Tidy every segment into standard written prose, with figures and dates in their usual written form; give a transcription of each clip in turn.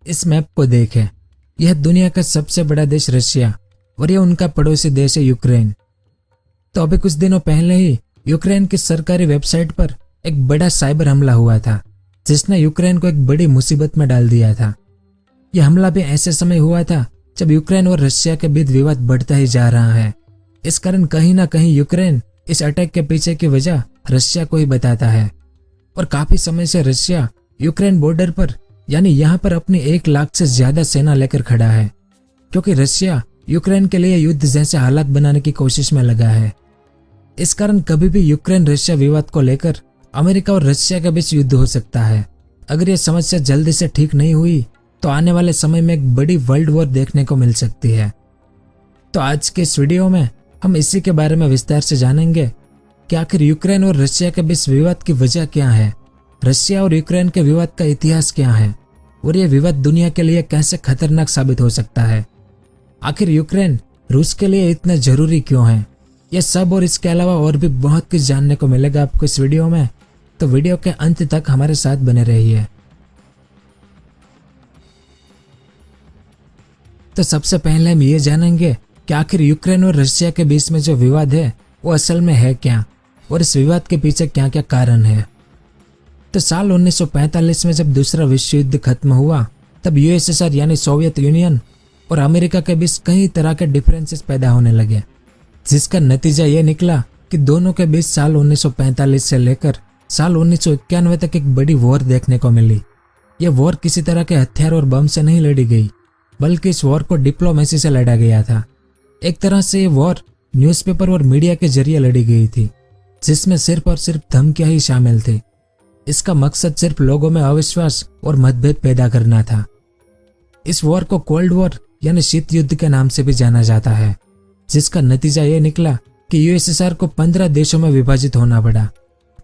इस मैप को देखें। यह दुनिया का सबसे बड़ा देश रशिया और यह उनका पड़ोसी देश है यूक्रेन। तो अभी कुछ दिनों पहले ही यूक्रेन की सरकारी वेबसाइट पर एक बड़ा साइबर हमला हुआ था, जिसने यूक्रेन को एक बड़ी मुसीबत में डाल दिया था। यह हमला भी ऐसे समय हुआ था जब यूक्रेन और रशिया के बीच विवाद बढ़ता ही जा रहा है। इस कारण कहीं ना कहीं यूक्रेन इस अटैक के पीछे की वजह रशिया को ही बताता है और काफी समय से रशिया यूक्रेन बॉर्डर पर यानी यहाँ पर अपनी 1 लाख से ज्यादा सेना लेकर खड़ा है, क्योंकि रशिया यूक्रेन के लिए युद्ध जैसे हालात बनाने की कोशिश में लगा है। इस कारण कभी भी यूक्रेन रशिया विवाद को लेकर अमेरिका और रशिया के बीच युद्ध हो सकता है। अगर यह समस्या जल्दी से ठीक नहीं हुई तो आने वाले समय में एक बड़ी वर्ल्ड वॉर देखने को मिल सकती है। तो आज के इस वीडियो में हम इसी के बारे में विस्तार से जानेंगे कि आखिर यूक्रेन और रशिया के बीच विवाद की वजह क्या है, रशिया और यूक्रेन के विवाद का इतिहास क्या है और यह विवाद दुनिया के लिए कैसे खतरनाक साबित हो सकता है। आखिर यूक्रेन रूस के लिए इतना जरूरी क्यों है, यह सब और इसके अलावा और भी बहुत कुछ जानने को मिलेगा आपको इस वीडियो में। तो वीडियो के अंत तक हमारे साथ बने रहिए। तो सबसे पहले हम ये जानेंगे कि आखिर यूक्रेन और रशिया के बीच में जो विवाद है वो असल में है क्या और इस विवाद के पीछे क्या क्या कारण है। तो साल 1945 में जब दूसरा विश्व युद्ध खत्म हुआ तब यूएसएसआर यानी सोवियत यूनियन और अमेरिका के बीच कई तरह के डिफरेंसेस पैदा होने लगे, जिसका नतीजा ये निकला कि दोनों के बीच साल 1945 से लेकर साल 1991 तक एक बड़ी वॉर देखने को मिली। यह वॉर किसी तरह के हथियार और बम से नहीं लड़ी गई, बल्कि इस वॉर को डिप्लोमेसी से लड़ा गया था। एक तरह से ये वॉर न्यूज़पेपर और मीडिया के जरिए लड़ी गई थी, जिसमें सिर्फ और सिर्फ धमकियां ही शामिल थी। इसका मकसद सिर्फ लोगों में अविश्वास और मतभेद पैदा करना था। इस वॉर को कोल्ड वॉर यानी शीत युद्ध के नाम से भी जाना जाता है, जिसका नतीजा ये निकला कि यूएसएसआर को 15 देशों में विभाजित होना पड़ा,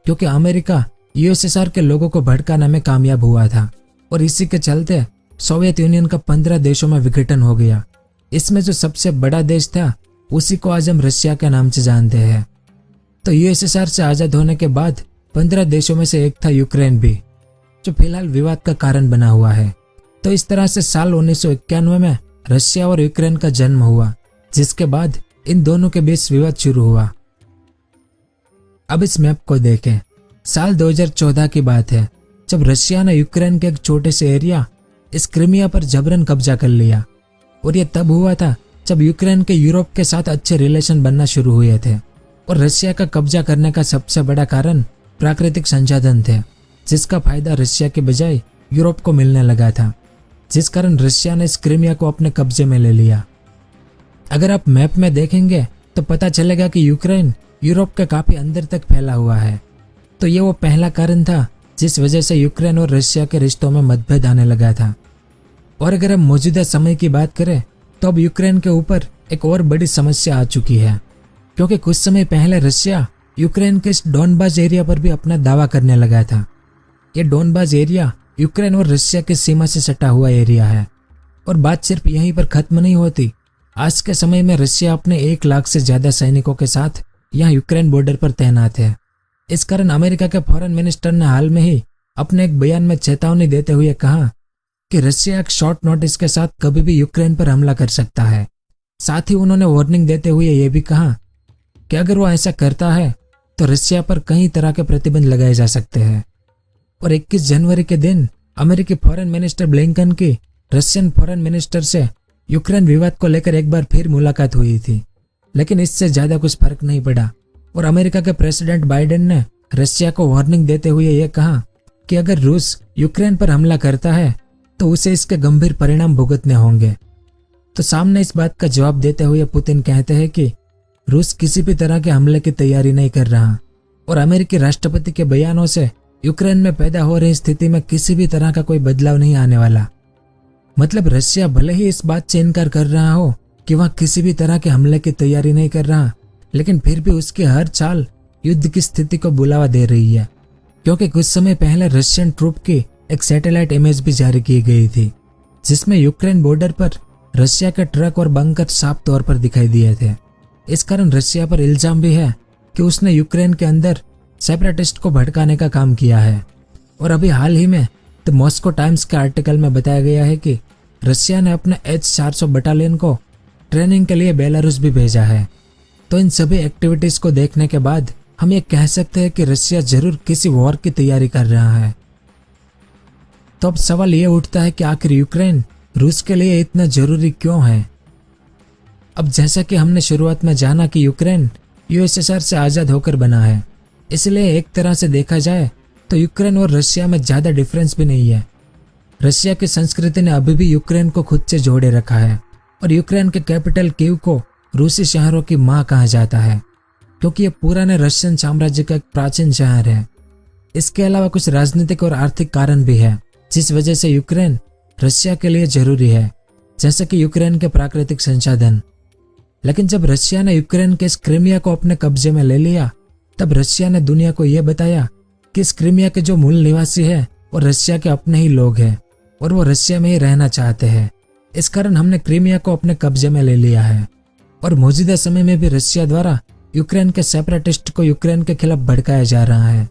क्योंकि अमेरिका यूएसएसआर के लोगों को भड़काने में कामयाब हुआ था और इसी के चलते सोवियत यूनियन का 15 देशों में विघटन हो गया। इसमें जो सबसे बड़ा देश था उसी को आज हम रशिया के नाम से जानते हैं। तो यूएसएसआर से आजाद होने के बाद 15 देशों में से एक था यूक्रेन भी, जो फिलहाल विवाद का कारण बना हुआ है। तो इस तरह से साल 1991 में रशिया और यूक्रेन का जन्म हुआ, जिसके बाद इन दोनों के बीच विवाद शुरू हुआ। अब इस मैप को देखें। साल 2014 की बात है जब रशिया ने यूक्रेन के एक छोटे से एरिया इस क्रीमिया पर जबरन कब्जा कर लिया और यह तब हुआ था जब यूक्रेन के यूरोप के साथ अच्छे रिलेशन बनना शुरू हुए थे। और रशिया का कब्जा करने का सबसे बड़ा कारण प्राकृतिक संसाधन थे, जिसका फायदा रशिया के बजाय यूरोप को मिलने लगा था, जिस कारण रशिया ने इस क्रीमिया को अपने कब्जे में ले लिया। अगर आप मैप में देखेंगे तो पता चलेगा कि यूक्रेन यूरोप के काफी अंदर तक फैला हुआ है। तो ये वो पहला कारण था जिस वजह से यूक्रेन और रशिया के रिश्तों में मतभेद आने लगा था। और अगर हम मौजूदा समय की बात करें तो अब यूक्रेन के ऊपर एक और बड़ी समस्या आ चुकी है, क्योंकि कुछ समय पहले रशिया यूक्रेन के इस डोनबास एरिया पर भी अपना दावा करने लगा था। ये डोनबास एरिया यूक्रेन और रशिया की सीमा से सटा हुआ एरिया है और बात सिर्फ यहीं पर खत्म नहीं होती। आज के समय में रशिया अपने 1 लाख से ज्यादा सैनिकों के साथ यहाँ यूक्रेन बॉर्डर पर तैनात है। इस कारण अमेरिका के फॉरेन मिनिस्टर ने हाल में ही अपने एक बयान में चेतावनी देते हुए कहा कि रशिया एक शॉर्ट नोटिस के साथ कभी भी यूक्रेन पर हमला कर सकता है। साथ ही उन्होंने वार्निंग देते हुए यह भी कहा कि अगर वो ऐसा करता है तो रशिया पर कई तरह के प्रतिबंध लगाए जा सकते हैं। और 21 जनवरी के दिन अमेरिकी फॉरेन मिनिस्टर ब्लिंकन की रशियन फॉरेन मिनिस्टर से यूक्रेन विवाद को लेकर एक बार फिर मुलाकात हुई थी, लेकिन इससे ज्यादा कुछ फर्क नहीं पड़ा। और अमेरिका के प्रेसिडेंट बाइडेन ने रशिया को वार्निंग देते हुए यह कहा कि अगर रूस यूक्रेन पर हमला करता है तो उसे इसके गंभीर परिणाम भुगतने होंगे। तो सामने इस बात का जवाब देते हुए पुतिन कहते हैं कि रूस किसी भी तरह के हमले की तैयारी नहीं कर रहा और अमेरिकी राष्ट्रपति के बयानों से यूक्रेन में पैदा हो रही स्थिति में किसी भी तरह का कोई बदलाव नहीं आने वाला। मतलब रशिया भले ही इस बात से इनकार कर रहा हो कि वह किसी भी तरह के हमले की तैयारी नहीं कर रहा, लेकिन फिर भी उसकी हर चाल युद्ध की स्थिति को बुलावा दे रही है, क्योंकि कुछ समय पहले रशियन ट्रूप की एक सैटेलाइट इमेज भी जारी की गई थी, जिसमें यूक्रेन बॉर्डर पर रशिया के ट्रक और बंकर साफ तौर पर दिखाई दिए थे। इस कारण रशिया पर इल्जाम भी है कि उसने यूक्रेन के अंदर सेपरेटिस्ट को भड़काने का काम किया है। और अभी हाल ही में द मॉस्को टाइम्स के आर्टिकल में बताया गया है कि रशिया ने अपने H-400 बटालियन को ट्रेनिंग के लिए बेलारूस भी भेजा है। तो इन सभी एक्टिविटीज को देखने के बाद हम ये कह सकते हैं कि रशिया जरूर किसी वॉर की तैयारी कर रहा है। तो अब सवाल ये उठता है कि आखिर यूक्रेन रूस के लिए इतना जरूरी क्यों है। अब जैसा कि हमने शुरुआत में जाना कि यूक्रेन यूएसएसआर से आज़ाद होकर बना है, इसलिए एक तरह से देखा जाए तो यूक्रेन और रशिया में ज़्यादा डिफरेंस भी नहीं है। रशिया की संस्कृति ने अभी भी यूक्रेन को खुद से जोड़े रखा है और यूक्रेन के कैपिटल कीव को रूसी शहरों की माँ कहा जाता है, क्योंकि ये पुराने रशियन साम्राज्य का एक प्राचीन शहर है। इसके अलावा कुछ राजनीतिक और आर्थिक कारण भी है जिस वजह से यूक्रेन रशिया के लिए जरूरी है, जैसे कि यूक्रेन के प्राकृतिक संसाधन। लेकिन जब रशिया ने यूक्रेन के इस क्रीमिया को अपने कब्जे में ले लिया, तब रशिया ने दुनिया को यह बताया कि इस क्रीमिया के जो मूल निवासी है वो रशिया के अपने ही लोग हैं और वो रशिया में ही रहना चाहते हैं। इस कारण हमने क्रीमिया को अपने कब्जे में ले लिया है और मौजूदा समय में भी रशिया द्वारा यूक्रेन के सेपरेटिस्ट को यूक्रेन के खिलाफ भड़काया जा रहा है,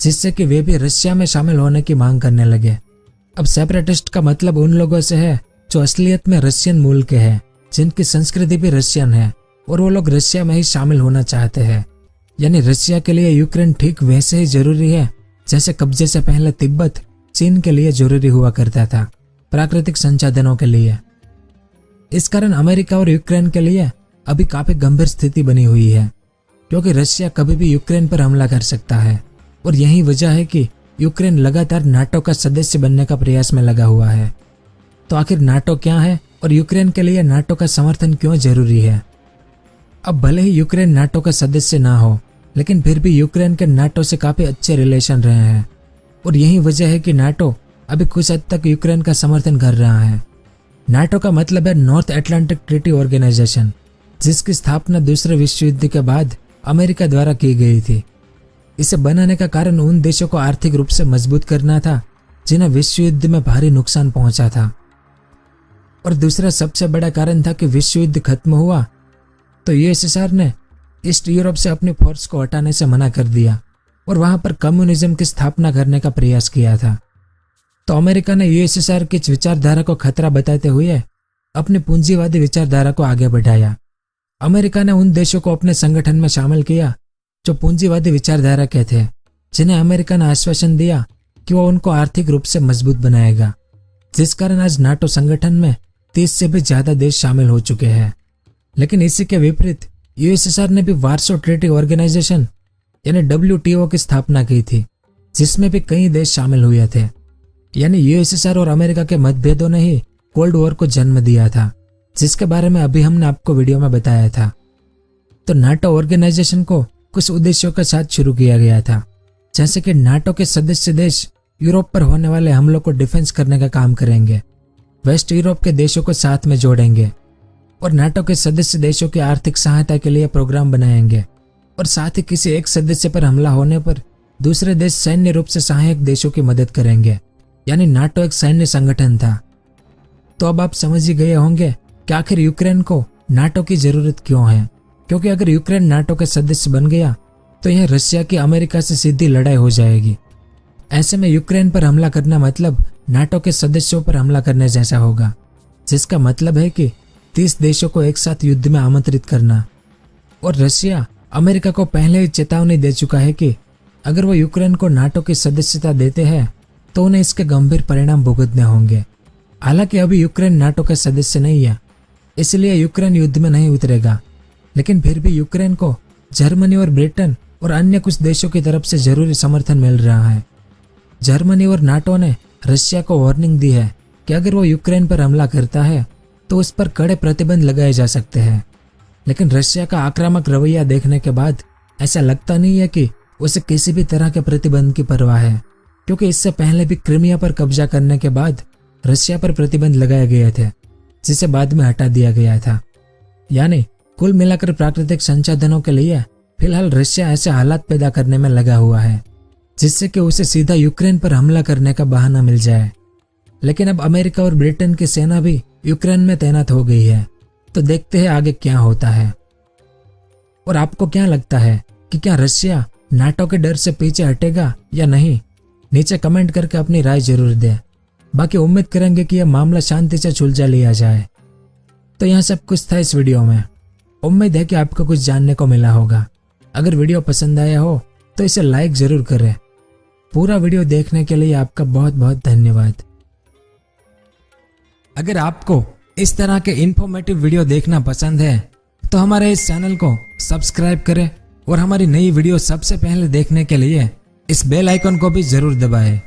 जिससे कि वे भी रशिया में शामिल होने की मांग करने लगे। अब सेपरेटिस्ट का मतलब उन लोगों से है जो असलियत में रशियन मूल के हैं, जिनकी संस्कृति भी रशियन है और वो लोग रशिया में ही शामिल होना चाहते हैं। यानी रशिया के लिए यूक्रेन ठीक वैसे ही जरूरी है जैसे कब्जे से पहले तिब्बत चीन के लिए जरूरी हुआ करता था, प्राकृतिक संसाधनों के लिए। इस कारण अमेरिका और यूक्रेन के लिए अभी काफी गंभीर स्थिति बनी हुई है, क्योंकि रशिया कभी भी यूक्रेन पर हमला कर सकता है और यही वजह है कि यूक्रेन लगातार नाटो का सदस्य बनने का प्रयास में लगा हुआ है। तो आखिर नाटो क्या है और यूक्रेन के लिए नाटो का समर्थन क्यों जरूरी है। अब भले ही यूक्रेन नाटो का सदस्य ना हो, लेकिन फिर भी यूक्रेन के नाटो से काफी अच्छे रिलेशन रहे हैं और यही वजह है कि नाटो अभी कुछ हद तक यूक्रेन का समर्थन कर रहा है। नाटो का मतलब है नॉर्थ अटलांटिक ट्रीटी ऑर्गेनाइजेशन, जिसकी स्थापना दूसरे विश्व युद्ध के बाद अमेरिका द्वारा की गई थी। इसे बनाने का कारण उन देशों को आर्थिक रूप से मजबूत करना था जिन्हें विश्व युद्ध में भारी नुकसान पहुंचा था, और दूसरा सबसे बड़ा कारण था कि विश्व युद्ध खत्म हुआ तो यूएसएसआर ने ईस्ट यूरोप से अपनी फोर्स को हटाने से मना कर दिया और वहां पर कम्युनिज्म की स्थापना करने का प्रयास किया था। तो अमेरिका ने यूएसएसआर की विचारधारा को खतरा बताते हुए अपनी पूंजीवादी विचारधारा को आगे बढ़ाया। अमेरिका ने उन देशों को अपने संगठन में शामिल किया जो पूंजीवादी विचारधारा के थे, जिन्हें अमेरिका ने आश्वासन दिया कि वो उनको आर्थिक रूप से मजबूत बनाएगा, जिस कारण आज नाटो संगठन में 30 से भी ज्यादा देश शामिल हो चुके हैं। लेकिन इसी के विपरीत यूएसएसआर ने भी वार्सो ट्रीटी ऑर्गेनाइजेशन यानी WTO की स्थापना की थी, जिसमें भी कई देश शामिल हुए थे। यानी यूएसएसआर और अमेरिका के मतभेदों ने ही कोल्ड वॉर को जन्म दिया था, जिसके बारे में अभी हमने आपको वीडियो में बताया था। तो नाटो ऑर्गेनाइजेशन को कुछ उद्देश्यों के साथ शुरू किया गया था, जैसे कि नाटो के सदस्य देश यूरोप पर होने वाले हमलों को डिफेंस करने का काम करेंगे, वेस्ट यूरोप के देशों को साथ में जोड़ेंगे और नाटो के सदस्य देशों की आर्थिक सहायता के लिए प्रोग्राम बनाएंगे, और साथ ही किसी एक सदस्य पर हमला होने पर दूसरे देश सैन्य रूप से सहायक देशों की मदद करेंगे। यानी नाटो एक सैन्य संगठन था। तो अब आप समझ ही गए होंगे कि आखिर यूक्रेन को नाटो की जरूरत क्यों है, क्योंकि अगर यूक्रेन नाटो के सदस्य बन गया तो यह रशिया की अमेरिका से सीधी लड़ाई हो जाएगी। ऐसे में यूक्रेन पर हमला करना मतलब नाटो के सदस्यों पर हमला करने जैसा होगा, जिसका मतलब है कि 30 देशों को एक साथ युद्ध में आमंत्रित करना। और रशिया अमेरिका को पहले ही चेतावनी दे चुका है कि अगर वो यूक्रेन को नाटो की सदस्यता देते हैं तो उन्हें इसके गंभीर परिणाम भुगतने होंगे। हालांकि अभी यूक्रेन नाटो का सदस्य नहीं है, इसलिए यूक्रेन युद्ध में नहीं उतरेगा, लेकिन फिर भी यूक्रेन को जर्मनी और ब्रिटेन और अन्य कुछ देशों की तरफ से जरूरी समर्थन मिल रहा है। जर्मनी और नाटो ने रशिया को वार्निंग दी है कि अगर वो यूक्रेन पर हमला करता है तो उस पर कड़े प्रतिबंध लगाए जा सकते हैं। लेकिन रशिया का आक्रामक रवैया देखने के बाद ऐसा लगता नहीं है कि उसे किसी भी तरह के प्रतिबंध की परवाह है, क्योंकि इससे पहले भी क्रीमिया पर कब्जा करने के बाद रशिया पर प्रतिबंध लगाए गए थे, जिसे बाद में हटा दिया गया था। यानी कुल मिलाकर प्राकृतिक संसाधनों के लिए फिलहाल रशिया ऐसे हालात पैदा करने में लगा हुआ है जिससे कि उसे सीधा यूक्रेन पर हमला करने का बहाना मिल जाए। लेकिन अब अमेरिका और ब्रिटेन की सेना भी यूक्रेन में तैनात हो गई है, तो देखते हैं आगे क्या होता है। और आपको क्या लगता है कि क्या रशिया नाटो के डर से पीछे हटेगा या नहीं? नीचे कमेंट करके अपनी राय जरूर दें। बाकी उम्मीद करेंगे कि यह मामला शांति से सुलझा लिया जाए। तो यह सब कुछ था इस वीडियो में। उम्मीद है कि आपको कुछ जानने को मिला होगा। अगर वीडियो पसंद आया हो तो इसे लाइक जरूर करें। पूरा वीडियो देखने के लिए आपका बहुत बहुत धन्यवाद। अगर आपको इस तरह के इंफॉर्मेटिव वीडियो देखना पसंद है तो हमारे इस चैनल को सब्सक्राइब करें और हमारी नई वीडियो सबसे पहले देखने के लिए इस बेल आइकन को भी जरूर दबाएं।